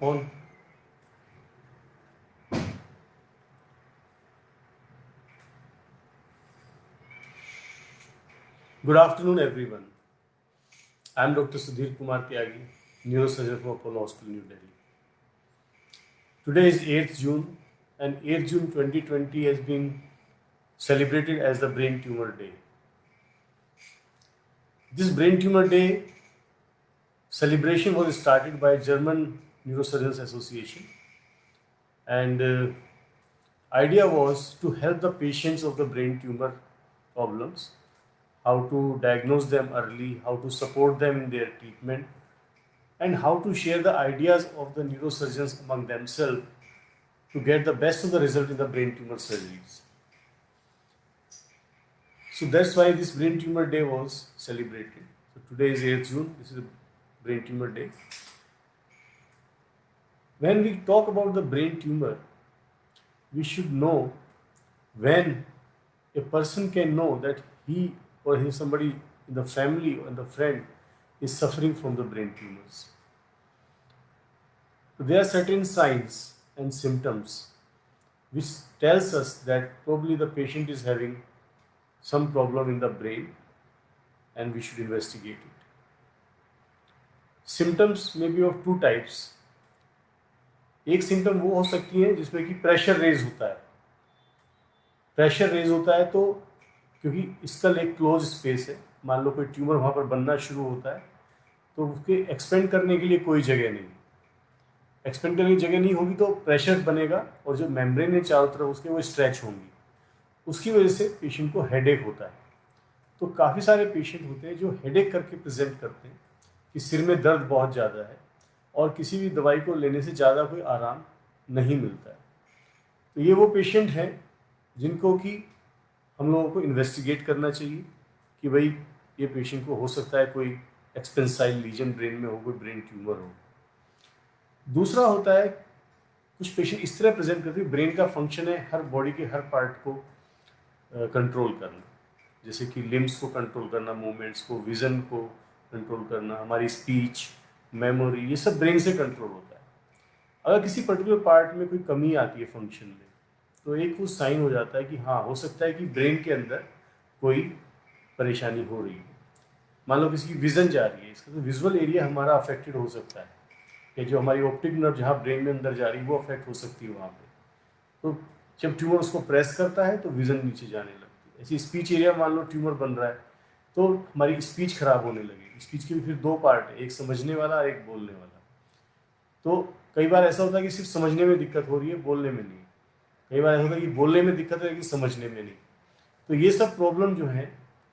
On. Good afternoon, everyone. I am Dr. Sudhir Kumar Tyagi, neurosurgeon from Apollo Hospital, New Delhi. Today is 8th June, and 8th June 2020 has been celebrated as the Brain Tumor Day. This Brain Tumor Day celebration was started by German Neurosurgeons Association, and idea was to help the patients of the brain tumor problems, how to diagnose them early, how to support them in their treatment, and how to share the ideas of the neurosurgeons among themselves to get the best of the result in the brain tumor surgeries. So that's why this Brain Tumor Day was celebrated. So today is 8th June, this is the Brain Tumor Day. When we talk about the brain tumor, we should know when a person can know that he or somebody in the family or the friend is suffering from the brain tumors. So there are certain signs and symptoms which tells us that probably the patient is having some problem in the brain and we should investigate it. Symptoms may be of two types. एक symptom वो हो सकती है जिसमें कि pressure raise होता है. Pressure raise होता है तो क्योंकि स्कल एक क्लोज स्पेस है, मान लो कोई ट्यूमर वहाँ पर बनना शुरू होता है तो उसके एक्सपेंड करने के लिए कोई जगह नहीं. एक्सपेंड करने की जगह नहीं होगी तो प्रेशर बनेगा और जो मेम्ब्रेन है चारों तरफ उसके वो स्ट्रेच होंगी. उसकी वजह से पेशेंट को हेडेक होता है. तो काफ़ी सारे पेशेंट होते हैं जो हेडेक करके प्रेजेंट करते हैं कि सिर में दर्द बहुत ज़्यादा है और किसी भी दवाई को लेने से ज़्यादा कोई आराम नहीं मिलता है. तो ये वो पेशेंट हैं जिनको कि हम लोगों को इन्वेस्टिगेट करना चाहिए कि भाई ये पेशेंट को हो सकता है कोई एक्सपेंसाइल लीजन ब्रेन में हो, कोई ब्रेन ट्यूमर हो. दूसरा होता है कुछ पेशेंट इस तरह प्रेजेंट करते हैं, ब्रेन का फंक्शन है हर बॉडी के हर पार्ट को कंट्रोल करना, जैसे कि लिम्स को कंट्रोल करना, मूवमेंट्स को, विज़न को कंट्रोल करना, हमारी स्पीच, मेमोरी, ये सब ब्रेन से कंट्रोल होता है. अगर किसी पर्टिकुलर पार्ट में कोई कमी आती है फंक्शन में तो एक वो साइन हो जाता है कि हाँ हो सकता है कि ब्रेन के अंदर कोई परेशानी हो रही है. मान लो किसी की विज़न जा रही है, इसका तो विजुअल एरिया हमारा अफेक्टेड हो सकता है कि जो हमारी ऑप्टिक नर्व जहाँ ब्रेन में अंदर जा रही है वो अफेक्ट हो सकती है वहाँ पे. तो जब ट्यूमर उसको प्रेस करता है तो विज़न नीचे जाने लगती है. ऐसी स्पीच एरिया मान लो ट्यूमर बन रहा है तो हमारी स्पीच खराब होने लगेगी. स्पीच के भी फिर दो पार्ट है, एक समझने वाला और एक बोलने वाला. तो कई बार ऐसा होता है कि सिर्फ समझने में दिक्कत हो रही है, बोलने में नहीं. कई बार ऐसा होता है कि बोलने में दिक्कत है लेकिन समझने में नहीं. तो ये सब प्रॉब्लम जो है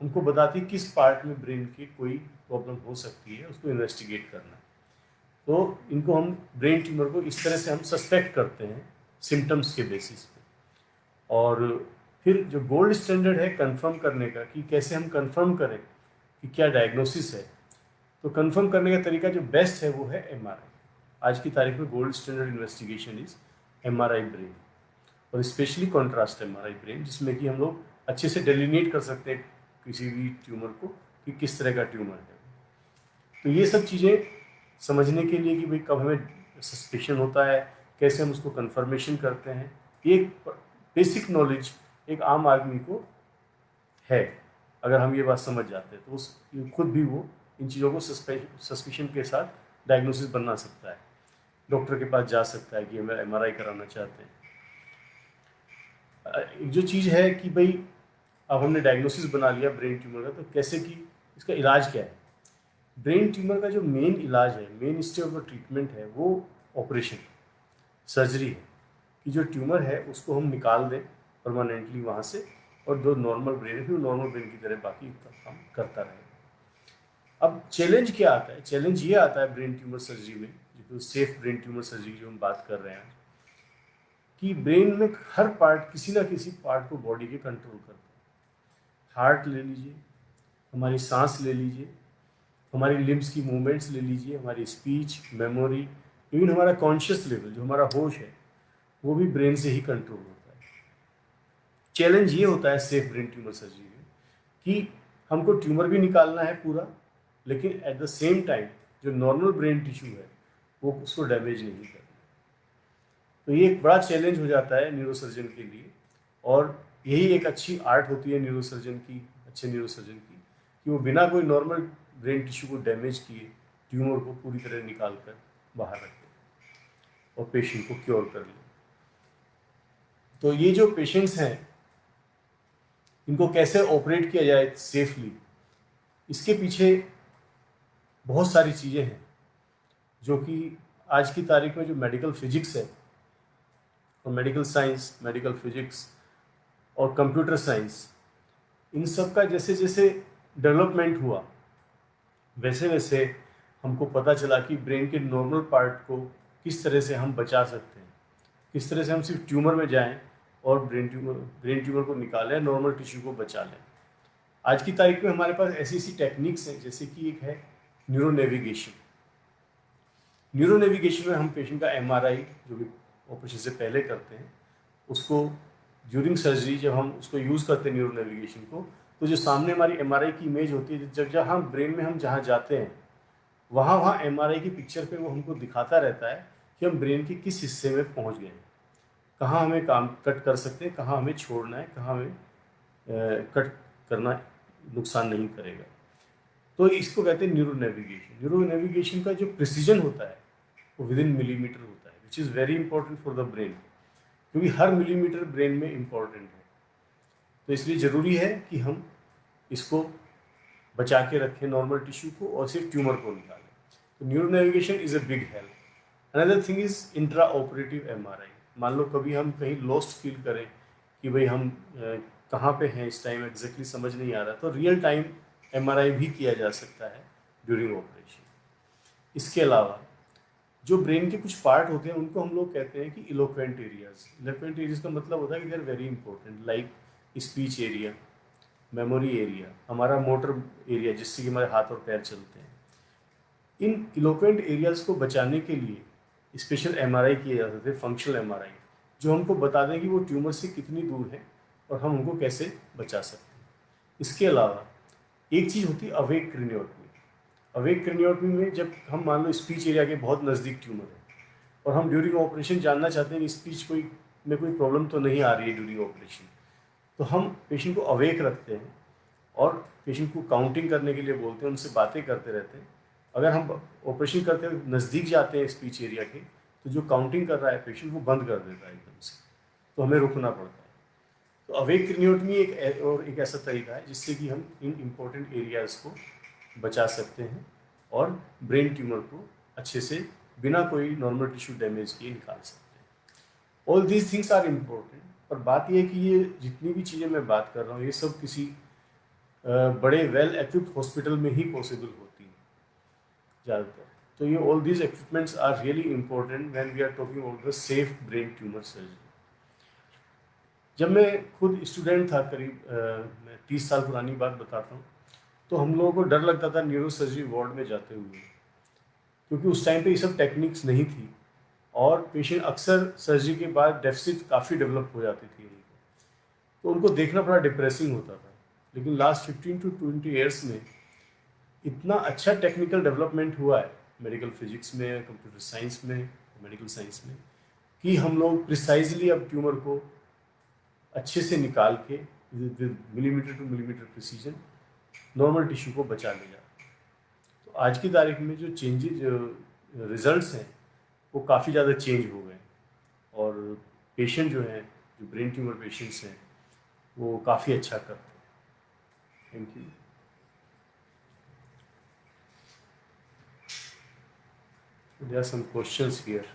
हमको बताती है किस पार्ट में ब्रेन की कोई प्रॉब्लम हो सकती है, उसको इन्वेस्टिगेट करना. तो इनको हम ब्रेन ट्यूमर को इस तरह से हम सस्पेक्ट करते हैं सिम्टम्स के बेसिस पे. और फिर जो गोल्ड स्टैंडर्ड है कंफर्म करने का कि कैसे हम कंफर्म करें कि क्या डायग्नोसिस है, तो कंफर्म करने का तरीका जो बेस्ट है वो है एमआरआई. आज की तारीख में gold standard investigation is MRI brain, और स्पेशली कॉन्ट्रास्ट एमआरआई ब्रेन, जिसमें कि हम लोग अच्छे से डेलिनेट कर सकते हैं किसी भी ट्यूमर को कि किस तरह का ट्यूमर है. तो ये सब चीज़ें समझने के लिए कि भाई कब हमें सस्पेशन होता है, कैसे हम उसको कंफर्मेशन करते हैं, ये बेसिक नॉलेज एक आम आदमी को है. अगर हम ये बात समझ जाते हैं तो उस खुद भी वो इन चीज़ों को सस्पिशन के साथ डायग्नोसिस बना सकता है, डॉक्टर के पास जा सकता है कि हमें एमआरआई कराना चाहते हैं. एक जो चीज़ है कि भाई अब हमने डायग्नोसिस बना लिया ब्रेन ट्यूमर का, तो कैसे कि इसका इलाज क्या है. ब्रेन ट्यूमर का जो मेन इलाज है, main stage of the treatment है वो ऑपरेशन, सर्जरी है कि जो ट्यूमर है उसको हम निकाल दें परमानेंटली वहाँ से, और जो नॉर्मल ब्रेन है फिर नॉर्मल ब्रेन की तरह बाकी काम करता रहे. अब चैलेंज क्या आता है? चैलेंज ये आता है ब्रेन ट्यूमर सर्जरी में, जो सेफ ब्रेन ट्यूमर सर्जरी जो हम बात कर रहे हैं, कि ब्रेन में हर पार्ट किसी ना किसी पार्ट को बॉडी के कंट्रोल करता है. हार्ट ले लीजिए, हमारी सांस ले लीजिए, हमारी लिम्स की मूवमेंट्स ले लीजिए, हमारी स्पीच, मेमोरी, इवन हमारा कॉन्शियस लेवल जो हमारा होश है वो भी ब्रेन से ही कंट्रोल होता है. चैलेंज ये होता है सेफ ब्रेन ट्यूमर सर्जरी में कि हमको ट्यूमर भी निकालना है पूरा, लेकिन एट द सेम टाइम जो नॉर्मल ब्रेन टिश्यू है वो उसको डैमेज नहीं करना। तो ये एक बड़ा चैलेंज हो जाता है न्यूरोसर्जन के लिए, और यही एक अच्छी आर्ट होती है न्यूरोसर्जन की, अच्छे न्यूरोसर्जन की, कि वो बिना कोई नॉर्मल ब्रेन टिश्यू को डैमेज किए ट्यूमर को पूरी तरह निकाल कर बाहर रख दें और पेशेंट को क्योर कर लें। तो ये जो पेशेंट्स हैं, इनको कैसे ऑपरेट किया जाए सेफली, इसके पीछे बहुत सारी चीज़ें हैं जो कि आज की तारीख में जो मेडिकल फिजिक्स है, और मेडिकल साइंस, मेडिकल फिजिक्स और कंप्यूटर साइंस, इन सब का जैसे जैसे डेवलपमेंट हुआ, वैसे वैसे हमको पता चला कि ब्रेन के नॉर्मल पार्ट को किस तरह से हम बचा सकते हैं, किस तरह से हम सिर्फ ट्यूमर में जाएं और ब्रेन ट्यूमर को निकालें, नॉर्मल टिश्यू को बचा लें। आज की तारीख में हमारे पास ऐसी ऐसी टेक्निक्स हैं, जैसे कि एक है न्यूरो नेविगेशन। न्यूरो नेविगेशन में हम पेशेंट का एमआरआई, जो कि ऑपरेशन से पहले करते हैं, उसको ड्यूरिंग सर्जरी जब हम उसको यूज़ करते हैं न्यूरो नेविगेशन को, तो जो सामने हमारी एमआरआई की इमेज होती है, जब जहाँ ब्रेन में हम जहाँ जाते हैं, वहाँ वहाँ एमआरआई की पिक्चर पे वो हमको दिखाता रहता है कि हम ब्रेन के किस हिस्से में पहुँच गए हैं, कहाँ हमें काम कट कर सकते हैं, कहाँ हमें छोड़ना है, कहाँ हमें कट करना नुकसान नहीं करेगा। तो इसको कहते हैं न्यूरो नेविगेशन। न्यूरो नेविगेशन का जो प्रिसीजन होता है वो विद इन मिलीमीटर होता है, which is very important for the brain, क्योंकि हर मिलीमीटर ब्रेन में इंपॉर्टेंट है। तो इसलिए ज़रूरी है कि हम इसको बचा के रखें, नॉर्मल टिश्यू को, और सिर्फ ट्यूमर को निकालें। तो neuro navigation is a big help. Another thing is intra operative MRI. मान लो कभी हम कहीं लॉस्ट फील करें कि भाई हम कहाँ पे हैं इस टाइम, एग्जैक्टली समझ नहीं आ रहा, तो रियल टाइम एमआरआई भी किया जा सकता है ड्यूरिंग ऑपरेशन। इसके अलावा जो ब्रेन के कुछ पार्ट होते हैं, उनको हम लोग कहते हैं कि इलोक्वेंट एरियाज। इलोक्वेंट एरियाज का मतलब होता है कि they are very important, like speech area, memory area, हमारा मोटर एरिया जिससे कि हमारे हाथ और पैर चलते हैं। इन इलोक्वेंट एरियाज को बचाने के लिए स्पेशल एमआरआई किए जाते थे, फंक्शनल एमआरआई, जो हमको बता दें कि वो ट्यूमर से कितनी दूर है और हम उनको कैसे बचा सकते हैं। इसके अलावा एक चीज़ होती है अवेक क्रेनियोटमी। अवेक क्रेनियोटमी में जब हम मान लो स्पीच एरिया के बहुत नज़दीक ट्यूमर है और हम ड्यूरिंग ऑपरेशन जानना चाहते हैं कि स्पीच में कोई प्रॉब्लम तो नहीं आ रही है ड्यूरिंग ऑपरेशन, तो हम पेशेंट को अवेक रखते हैं और पेशेंट को काउंटिंग करने के लिए बोलते हैं, उनसे बातें करते रहते हैं। अगर हम ऑपरेशन करते हैं नज़दीक जाते हैं स्पीच एरिया के, तो जो काउंटिंग कर रहा है पेशेंट वो बंद कर देता है एकदम से, तो हमें रुकना पड़ता है। तो अवेक क्रेनियोटमी एक ऐसा तरीका है जिससे कि हम इन इम्पोर्टेंट एरियाज़ को बचा सकते हैं और ब्रेन ट्यूमर को अच्छे से बिना कोई नॉर्मल टिश्यू डैमेज किए निकाल सकते हैं। All these things are important. पर बात ये है कि ये जितनी भी चीज़ें मैं बात कर रहा हूँ, ये सब किसी बड़े वेल इक्विप्ड हॉस्पिटल में ही पॉसिबल होती हैं ज़्यादातर। तो ये all these equipments are really important when we are talking about the safe brain tumour surgery. जब मैं खुद स्टूडेंट था, करीब मैं 30 साल पुरानी बात बताता हूँ, तो हम लोगों को डर लगता था न्यूरो सर्जरी वार्ड में जाते हुए, क्योंकि उस टाइम पे ये सब टेक्निक्स नहीं थी और पेशेंट अक्सर सर्जरी के बाद डेफिसिट काफ़ी डेवलप हो जाती थी उनको, तो उनको देखना बड़ा डिप्रेसिंग होता था। लेकिन लास्ट 15 to 20 ईयर्स में इतना अच्छा टेक्निकल डेवलपमेंट हुआ है मेडिकल फिजिक्स में, कंप्यूटर साइंस में, मेडिकल साइंस में, कि हम लोग प्रिसाइजली अब ट्यूमर को अच्छे से निकाल के millimetre two millimetre precision normal tissue को बचा ले जाते हैं। तो आज की तारीख में जो चेंजेज, जो रिजल्ट्स हैं, वो काफ़ी ज़्यादा चेंज हो गए और पेशेंट जो हैं, जो ब्रेन ट्यूमर पेशेंट्स हैं, वो काफ़ी अच्छा करते हैं। Thank you. There are some questions here.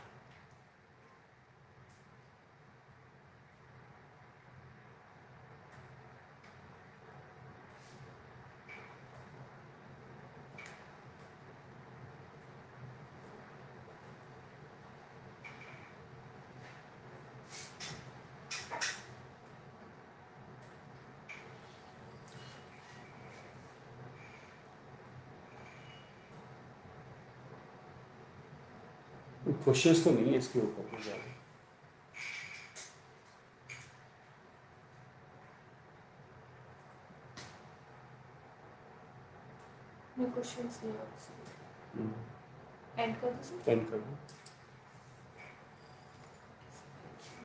Questions तो नहीं है इसके ऊपर कुछ ज़्यादा। No questions here also. And कर दो सर। एंड कर दो।